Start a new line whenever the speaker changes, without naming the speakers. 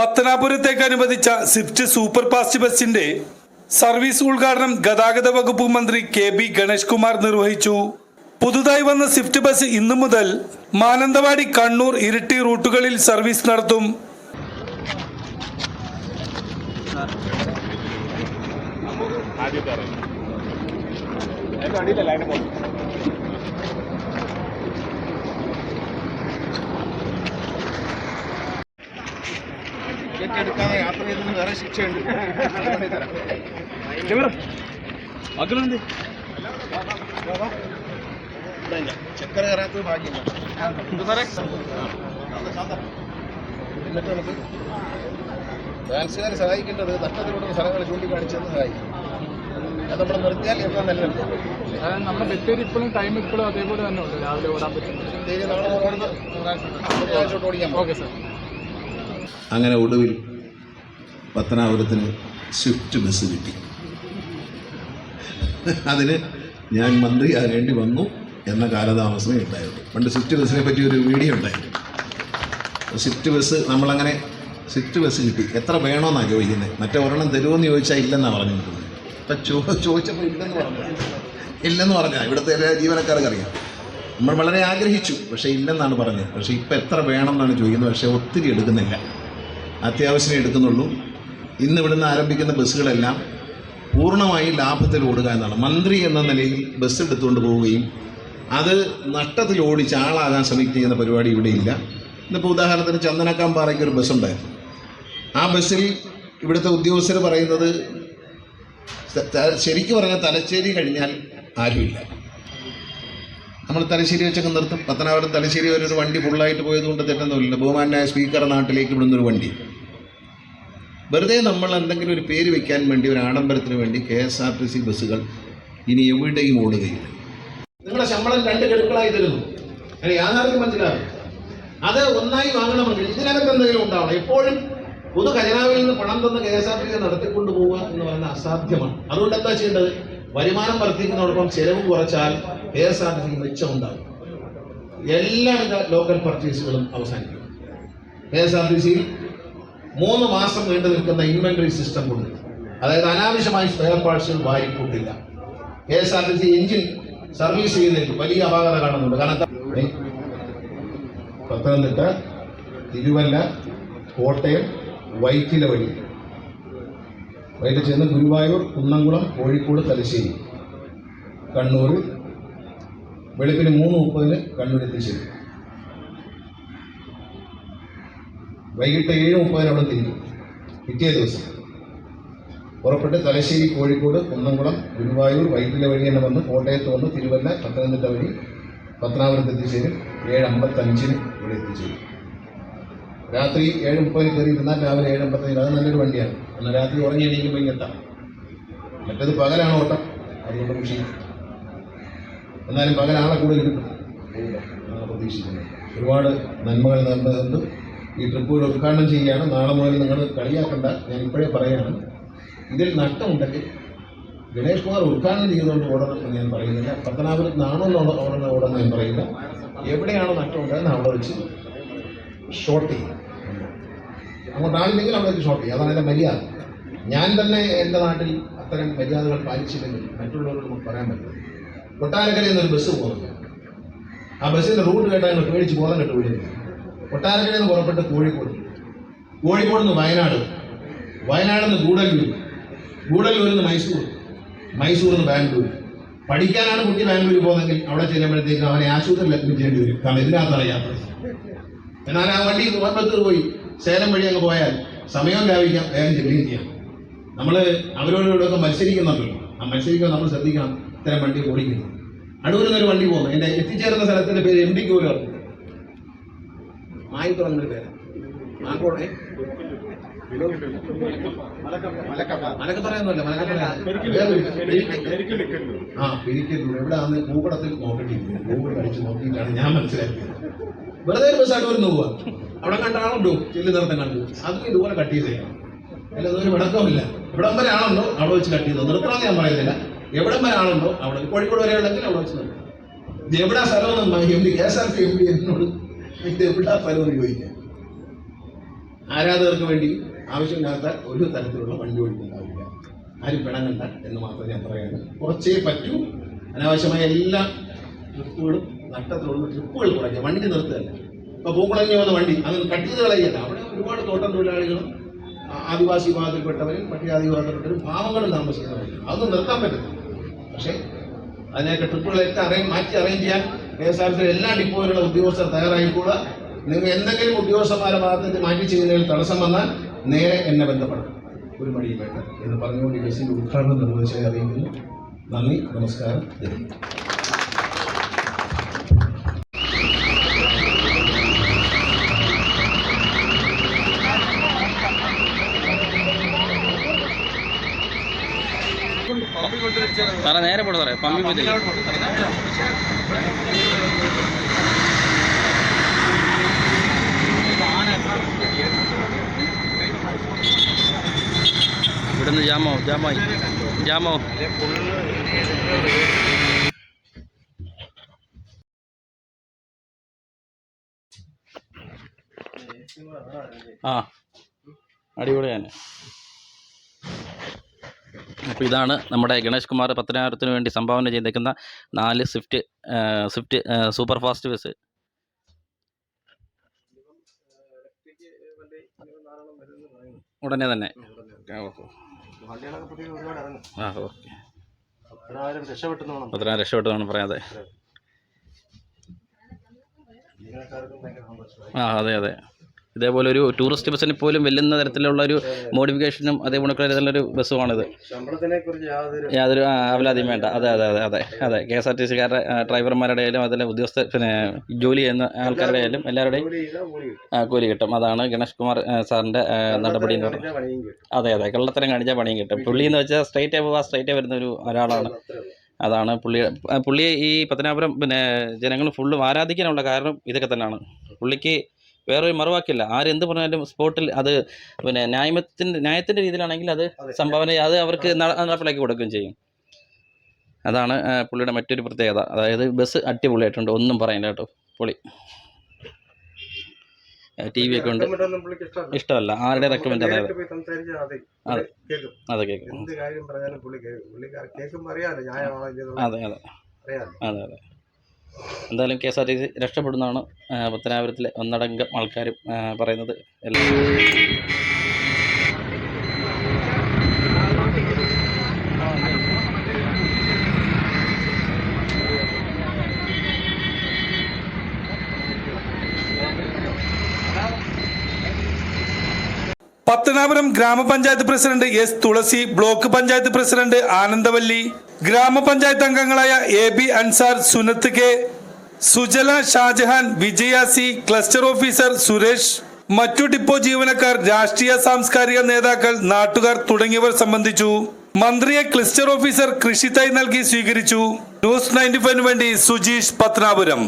പത്തനാപുരത്തേക്ക് അനുവദിച്ച Swift super fast ബസിന്റെ service ഉദ്ഘാടനം ഗതാഗത വകുപ്പ് മന്ത്രി KB ഗണേഷ് കുമാർ നിർവഹിച്ചു. പുതുതായി വന്ന സ്വിഫ്റ്റ് ബസ് ഇന്നു മുതൽ മാനന്തവാടി, കണ്ണൂർ, ഇരിട്ടി റൂട്ടുകളിൽ സർവീസ് നടത്തും.
എടുക്കാതെ യാത്ര ചെയ്തതിന് വേറെ ശിക്ഷയുണ്ട്. ചക്കര കയറാത്തത് ഭാഗ്യമില്ല. എന്നിട്ട് നമുക്ക് ഡാൻസുകാർ സഹായിക്കേണ്ടത് നഷ്ടത്തിലുള്ള സ്ഥലങ്ങൾ ചൂണ്ടിക്കാണിച്ചെന്ന് സഹായിക്കും. അത് നമ്മൾ നിർത്തിയാൽ ഏറ്റവും നല്ലത്.
നമ്മുടെ ബത്തേരി ഇപ്പോഴും ടൈം ഇപ്പോഴും അതേപോലെ തന്നെ ഉണ്ട്. രാവിലെ ഓടാൻ പറ്റും.
ബത്തേരി നാളെ ഓടിക്കാം.
Okay sir.
അങ്ങനെ ഒടുവിൽ പത്തനാപുരത്തിന് സ്വിഫ്റ്റ് ബസ് കിട്ടി. അതിന് ഞാൻ മന്ത്രിയാകേണ്ടി വന്നു എന്ന കാലതാമസമേ ഉണ്ടായിരുന്നു. പണ്ട് സ്വിഫ്റ്റ് ബസ്സിനെ പറ്റി ഒരു വീഡിയോ ഉണ്ടായിരുന്നു. സ്വിഫ്റ്റ് ബസ് നമ്മളങ്ങനെ സ്വിഫ്റ്റ് ബസ് കിട്ടി. എത്ര വേണമെന്നാണ് ചോദിക്കുന്നത്. മറ്റേ ഒരെണ്ണം തരുമെന്ന് ചോദിച്ചാൽ ഇല്ലെന്നാണ് പറഞ്ഞിട്ടുള്ളത്. ഇപ്പം ചോദിച്ചപ്പോൾ ഇല്ലെന്ന് പറഞ്ഞാൽ ഇവിടുത്തെ എല്ലാ ജീവനക്കാർക്ക് അറിയാം. നമ്മൾ വളരെ ആഗ്രഹിച്ചു, പക്ഷേ ഇല്ലെന്നാണ് പറഞ്ഞത്. പക്ഷേ ഇപ്പം എത്ര വേണം എന്നാണ് ചോദിക്കുന്നത്. പക്ഷേ ഒത്തിരി എടുക്കുന്നില്ല, അത്യാവശ്യമേ എടുക്കുന്നുള്ളൂ. ഇന്ന് ഇവിടുന്ന് ആരംഭിക്കുന്ന ബസ്സുകളെല്ലാം പൂർണ്ണമായി ലാഭത്തിൽ ഓടുക എന്നാണ്. മന്ത്രി എന്ന നിലയിൽ ബസ് എടുത്തുകൊണ്ട് പോവുകയും അത് നഷ്ടത്തിൽ ഓടിച്ച് ആളാകാൻ ശ്രമിക്കുന്ന പരിപാടി ഇവിടെയില്ല. ഇന്നിപ്പോൾ ഉദാഹരണത്തിന് ചന്ദനക്കാമ്പാറയ്ക്ക് ഒരു ബസ്സുണ്ടായിരുന്നു. ആ ബസ്സിൽ ഇവിടുത്തെ ഉദ്യോഗസ്ഥർ പറയുന്നത് ശരിക്കും പറഞ്ഞാൽ തലശ്ശേരി കഴിഞ്ഞാൽ ആരുമില്ല. നമ്മൾ തലശ്ശേരി വെച്ചൊക്കെ നിർത്തും. പത്തനാപുരം തലശ്ശേരി വരെ ഒരു വണ്ടി ഫുള്ളായിട്ട് പോയതുകൊണ്ട് തെറ്റൊന്നുമില്ല. ബഹുമാനായ സ്പീക്കർ നാട്ടിലേക്ക് ഇവിടുന്നൊരു വണ്ടി വെറുതെ നമ്മൾ എന്തെങ്കിലും ഒരു പേര് വയ്ക്കാൻ വേണ്ടി, ഒരു ആഡംബരത്തിന് വേണ്ടി KSRTC ബസ്സുകൾ ഇനി എവിടെയും ഓടുകയില്ല. നിങ്ങളുടെ ശമ്പളം 2 ഗഡുക്കളായി തരുന്നു. അങ്ങനെ യാഥാർത്ഥ്യം മനസ്സിലാകും. അത് ഒന്നായി വാങ്ങണമെങ്കിൽ ഇതിനകത്ത് എന്തെങ്കിലും ഉണ്ടാവണം. എപ്പോഴും പൊതു ഖജനാവിൽ നിന്ന് പണം തന്ന് KSRTC നടത്തിക്കൊണ്ടു പോവുക എന്ന് പറയുന്നത് അസാധ്യമാണ്. അതുകൊണ്ട് എന്താ ചെയ്യേണ്ടത്? വരുമാനം വർദ്ധിക്കുന്നതോടൊപ്പം ചെലവ് കുറച്ചാൽ KSRTC മെച്ചം ഉണ്ടാകും. എല്ലാവിധ ലോക്കൽ പർച്ചേസുകളും അവസാനിക്കും. KSRTCയിൽ 3 മാസം നീണ്ടു നിൽക്കുന്ന ഇൻവെന്ററി സിസ്റ്റം കൊണ്ട്, അതായത് അനാവശ്യമായി സ്പെയർ പാർട്സുകൾ വാരിക്കൂട്ടില്ല. KSRTC എഞ്ചിൻ സർവീസ് ചെയ്യുന്നതിൽ വലിയ അപാകത കാണുന്നുണ്ട്. കാരണം പത്തനംതിട്ട, തിരുവല്ല, കോട്ടയം, വൈറ്റില വഴി ചെന്ന് ഗുരുവായൂർ, കുന്നംകുളം, കോഴിക്കോട്, തലശ്ശേരി, കണ്ണൂർ, വെളുപ്പിന് 3:30 കണ്ണൂർ എത്തിച്ചേരും. വൈകിട്ട് 7:30 അവിടെ തിരിക്കും. പിറ്റേ ദിവസം പുറപ്പെട്ട് തലശ്ശേരി, കോഴിക്കോട്, കുന്നംകുളം, ഗുരുവായൂർ, വൈറ്റില വഴി തന്നെ വന്ന് കോട്ടയത്ത് വന്ന് തിരുവല്ല, പത്തനംതിട്ട വഴി പത്തനാപുരത്ത് എത്തിച്ചേരും. 7:55 ഇവിടെ എത്തിച്ചേരും. രാത്രി 7:30 കയറി ഇരുന്നാൽ രാവിലെ 7:55. അത് നല്ലൊരു വണ്ടിയാണ്. എന്നാൽ രാത്രി ഉറങ്ങി എണീക്കുമ്പോൾ ഇങ്ങെത്താം. മറ്റേത് പകലാണ് ഓട്ടം, അതുകൊണ്ട് കൃഷി. എന്നാലും പകലാളെ കൂടുതൽ കിട്ടും പ്രതീക്ഷിക്കുന്നത്. ഒരുപാട് നന്മകൾ നേർന്നുകൊണ്ട് ഈ ട്രിപ്പുകൾ ഉദ്ഘാടനം ചെയ്യുകയാണ്. നാളെ മുതൽ നിങ്ങൾ കളിയാക്കണ്ട, ഞാൻ ഇപ്പോഴേ പറയുകയാണ്. ഇതിൽ നഷ്ടമുണ്ടെങ്കിൽ ഗണേഷ് കുമാർ ഉദ്ഘാടനം ചെയ്തുകൊണ്ട് ഓടണം എന്ന് ഞാൻ പറയുന്നില്ല. പത്തനാപുരത്ത് നാണോ ഓടണം ഞാൻ പറയില്ല. എവിടെയാണോ നഷ്ടമുണ്ടായെന്ന് അവിടെ വെച്ച് ഷോർട്ട് ചെയ്യും. അങ്ങോട്ട് ആളില്ലെങ്കിൽ അവിടെ വെച്ച് ഷോർട്ട് ചെയ്യും. അതാണ് എൻ്റെ മര്യാദ. ഞാൻ തന്നെ എൻ്റെ നാട്ടിൽ അത്തരം മര്യാദകൾ പാലിച്ചില്ലെങ്കിൽ മറ്റുള്ളവരോട് നമുക്ക് പറയാൻ പറ്റില്ല. കൊട്ടാരക്കരയിൽ നിന്നൊരു ബസ് പോകുന്നു. ആ ബസ്സിൻ്റെ റൂട്ട് കേട്ടാൽ ഞങ്ങൾ പേടിച്ച് ബോധം കെട്ട് വീഴുന്നു. കൊട്ടാരക്കരയിൽ നിന്ന് പുറപ്പെട്ട് കോഴിക്കോട്, കോഴിക്കോട് നിന്ന് വയനാട്, വയനാട് നിന്ന് ഗൂഡല്ലൂർ, ഗൂഡല്ലൂരിൽ നിന്ന് മൈസൂർ, മൈസൂരിൽ നിന്ന് ബാംഗ്ലൂർ. പഠിക്കാനാണ് കുട്ടി ബാംഗ്ലൂരിൽ പോകുന്നതെങ്കിൽ അവിടെ ചെല്ലുമ്പോഴത്തേക്കും അവനെ ആശുപത്രിയിൽ എത്തിച്ചേണ്ടി വരും. കാരണം ഇതിനകത്താണ് യാത്ര. എന്നാൽ ആ വണ്ടി കോയമ്പത്തൂർ പോയി സേലം വഴി അങ്ങ് പോയാൽ സമയം ലാഭിക്കാം, വേഗം ചെല്ലുകയും ചെയ്യാം. നമ്മൾ അവരോടൊക്കെ മത്സരിക്കുന്നുണ്ടല്ലോ. ആ മത്സരിക്കുമ്പോൾ നമ്മൾ ശ്രദ്ധിക്കണം ഇത്തരം വണ്ടി ഓടിക്കുന്നത്. അടൂരിൽ നിന്നൊരു വണ്ടി പോകുന്നു. എൻ്റെ എത്തിച്ചേർന്ന സ്ഥലത്തിൻ്റെ പേര് MD പോലും അറിഞ്ഞു. മായി തുടങ്ങുന്നൊരു പേര് മാങ്കോടെ മലക്കത്തറയൊന്നുമല്ല, പെരിക്കല്ലൂർ. എവിടെ ആന്ന് ഭൂപടത്തിൽ നോക്കിയിട്ടില്ല. ഗൂഗിൾ അടിച്ച് നോക്കിയിട്ടാണ് ഞാൻ മനസ്സിലാക്കിയത്. വെറുതെ ഒരു ബസ് അടൂരിൽ നിന്ന് പോവുക. അവിടെ കണ്ട ആളുണ്ടോ ചെല്ലി നിർത്തം കണ്ടു. അതും ഇതുപോലെ കട്ട് ചെയ്തേക്കണം. അല്ല, ഇതൊരു വിടക്കമില്ല. എവിടം വരെ ആളുണ്ടോ അവിടെ വെച്ച് കട്ട് ചെയ്തോ. നിർത്തണമെന്ന് ഞാൻ പറയുന്നില്ല. എവിടം വരെ ആളുണ്ടോ അവിടെ, കോഴിക്കോട് വരെ ഉണ്ടെങ്കിൽ അവിടെ വെച്ച് നിർത്തും. ഇത് എവിടാ സ്ഥലം? KSRTC MD എന്നോട് ഇത് എവിടാ സ്ഥലം എന്ന് ചോദിക്കാം. എവിടം വരെ ആളുണ്ടോ അവിടെ വെച്ച് കട്ട് ചെയ്തോ. നിർത്തണമെന്ന് ഞാൻ പറയുന്നില്ല. എവിടം വരെ ആളുണ്ടോ അവിടെ വെച്ച് നിർത്തും. ഇത് എവിടാ സ്ഥലം എന്ന് MD ചോദിക്കാം. ആരാധകർക്ക് വേണ്ടി ആവശ്യമില്ലാത്ത ഒരു തരത്തിലുള്ള വണ്ടി ഓടിക്കുന്നുണ്ടാവില്ല. ആരും പിണങ്ങണ്ട എന്ന് മാത്രം ഞാൻ പറയുന്നത്. കുറച്ചേ പറ്റൂ. അനാവശ്യമായ എല്ലാ ട്രിപ്പുകളും നഷ്ടത്തിലുള്ള ട്രിപ്പുകൾ കുറയ്ക്കുക. വണ്ടി നിർത്തുകയല്ല. ഇപ്പോൾ പൂക്കുളഞ്ഞു വന്ന വണ്ടി അത് കട്ട് ചെയ്ത് കളയുകയല്ല. അവിടെ ഒരുപാട് തോട്ടം തൊഴിലാളികളും ആദിവാസി വിഭാഗത്തിൽപ്പെട്ടവരും പട്ടികജാതി വിഭാഗത്തിൽപ്പെട്ടവരും പാവങ്ങളും താമസിക്കുന്നവരും അതൊന്നും നിർത്താൻ പറ്റും. പക്ഷേ അതിനൊക്കെ ട്രിപ്പുകളൊക്കെ മാറ്റി അറേഞ്ച് ചെയ്യാൻ KSRTC എല്ലാ ഡിപ്പോയിലുള്ള ഉദ്യോഗസ്ഥർ തയ്യാറായിക്കൂടാ. നിങ്ങൾ എന്തെങ്കിലും ഉദ്യോഗസ്ഥന്മാരുടെ ഭാഗത്ത് മാറ്റി ചെയ്യുന്നതിൽ തടസ്സം വന്നാൽ നേരെ എന്നെ ബന്ധപ്പെടണം. ഒരു മടിയും വേണ്ട എന്ന് പറഞ്ഞുകൊണ്ട് ഈ ബസ്സിൻ്റെ ഉദ്ഘാടനം നിർവഹിച്ചതായി അറിയിക്കുന്നു. നന്ദി, നമസ്കാരം.
സാറേ നേരെ പോട്ടെ സാറേ, പമ്പി പോയി ഇവിടുന്ന് ജാമോ ആ അടിപൊളിയാണ്. അപ്പോൾ ഇതാണ് നമ്മുടെ ഗണേഷ് കുമാർ പത്തനാപുരത്തിന് വേണ്ടി സംഭാവന ചെയ്തേക്കുന്ന 4 സ്വിഫ്റ്റ് സൂപ്പർ ഫാസ്റ്റ് ബസ്. ഉടനെ തന്നെ ആ ഓക്കെ. 10,000 രക്ഷപ്പെട്ടെന്നാണ് പറയാതെ. ആ അതെ. ഇതേപോലെ ഒരു ടൂറിസ്റ്റ് ബസ്സിന് പോലും വെല്ലുന്ന തരത്തിലുള്ള ഒരു മോഡിഫിക്കേഷനും അതേപോലെ തരത്തിലുള്ളൊരു ബസ്സുമാണിത്. യാതൊരു അവലാതിയും വേണ്ട. അതെ KSRTCക്കാരുടെ ഡ്രൈവർമാരുടെ ആയാലും അതിലെ ഉദ്യോഗസ്ഥ ജോലി ചെയ്യുന്ന ആൾക്കാരുടെ ആയാലും എല്ലാവരുടെയും കൂലി കിട്ടും. അതാണ് ഗണേഷ് കുമാർ സാറിൻ്റെ നടപടി എന്ന് പറയുന്നത്. അതെ കള്ളത്തരം കാണിച്ചാൽ പണിയും കിട്ടും. പുള്ളി എന്ന് വെച്ചാൽ സ്ട്രൈറ്റേ വരുന്ന ഒരാളാണ്. അതാണ് പുള്ളിയെ ഈ പത്തനാപുരം ജനങ്ങൾ ഫുള്ള് ആരാധിക്കാനുള്ള കാരണം ഇതൊക്കെ തന്നെയാണ്. പുള്ളിക്ക് വേറൊരു മറുവാക്കില്ല. ആരെന്ത് പറഞ്ഞാലും സ്പോട്ടിൽ അത് ന്യായത്തിൻ്റെ രീതിയിലാണെങ്കിൽ അത് സംഭാവന അത് അവർക്ക് നടപ്പിലാക്കി കൊടുക്കുകയും ചെയ്യും. അതാണ് പുള്ളിയുടെ മറ്റൊരു പ്രത്യേകത. അതായത് ബസ് അടിപൊളിയായിട്ടുണ്ട്, ഒന്നും പറയാനില്ല കേട്ടോ. പൊളി. TV ഒക്കെ ഉണ്ട്. ഇഷ്ടമല്ല ആരുടെ റെക്കമെൻഡ്? അതെ കേൾക്കും. അതെ എന്തായാലും KSRTC രക്ഷപ്പെടുന്നതാണ് പത്തനാപുരത്തിലെ ഒന്നടങ്കം ആൾക്കാരും പറയുന്നത്.
പത്തനാപുരം ഗ്രാമപഞ്ചായത്ത് പ്രസിഡന്റ് S. തുളസി, ബ്ലോക്ക് പഞ്ചായത്ത് പ്രസിഡന്റ് ആനന്ദവല്ലി, ഗ്രാമപഞ്ചായത്ത് അംഗങ്ങളായ AB അൻസാർ, സുനത്ത് K, സുജല, ഷാജഹാൻ, വിജയ C, ക്ലസ്റ്റർ ഓഫീസർ സുരേഷ്, മറ്റു ഡിപ്പോ ജീവനക്കാർ, രാഷ്ട്രീയ സാംസ്കാരിക നേതാക്കൾ, നാട്ടുകാർ തുടങ്ങിയവർ സംബന്ധിച്ചു. മന്ത്രിയെ ക്ലസ്റ്റർ ഓഫീസർ കൃഷി തൈ നൽകി സ്വീകരിച്ചു. ന്യൂസ് 95 വേണ്ടി സുജീഷ്, പത്തനാപുരം.